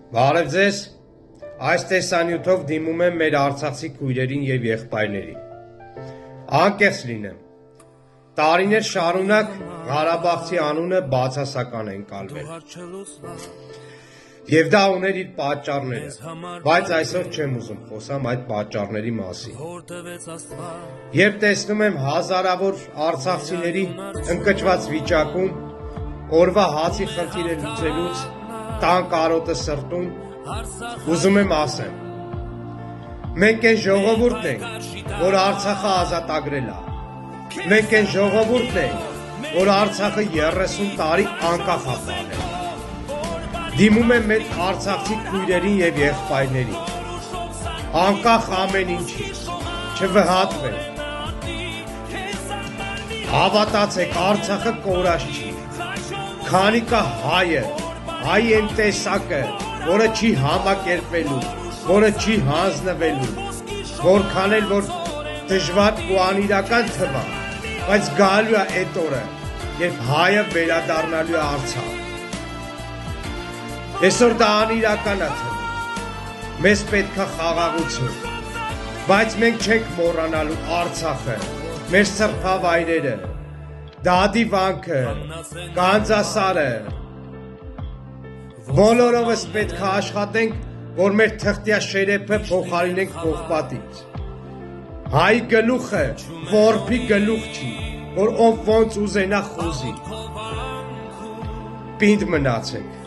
Բարև ձեզ, այս տեսանյութով դիմում եմ մեր արցախցի քույրերին և եղբայրներին։ Անկեղծ լինեմ, տարիներ շարունակ Ղարաբաղցի անունը բացասական է ընկալվել։ Եվ դա ուներ իր պատճառները, բայց այսօր չեմ ուզում խոսամ այդ պատճառների մասին։ Երբ տեսնում եմ հազարավոր արցախցիների ընկճված վիճակում, օրվա հացի խնդիրը լուծելուց տան կարոտը սրտում, ուզում եմ ասեմ. մենք այն ժողովուրդն ենք, որ Արցախը ազատագրել է։ Մենք այն ժողովուրդն ենք, որ Արցախը 30 տարի անկախ է պահել։ Դիմում եմ մեր արցախցի քույրերին և եղբայրներին։ Անկախ ամեն ինչից, չվհատվեք։ Հավատացեք, Արցախը կորած չի։ Քանի կա հայը, հայ են տեսակը, որը չի համակերպվելու, որը չի հանձնվելու, որքան էլ որ դժվար ու անիրական թվա, բայց գալու է այդ օրը, երբ հայը վերադառնալու է Արցախ։ Այսօր դա անիրական է թվում, մեզ պետք է խաղաղություն, բայց մենք չենք մոռանալու Արցախը, մեր սրբավայրերը, Դադի վանքը, Գանձասարը։ Բոլորովս պետք է աշխատենք, որ մեր թղթյա շերեփը փոխարինենք պողպատից։ Հայի գլուխը որբի գլուխ չի, որ ով ոնց ուզենա խոզի։ Պինդ մնացեք։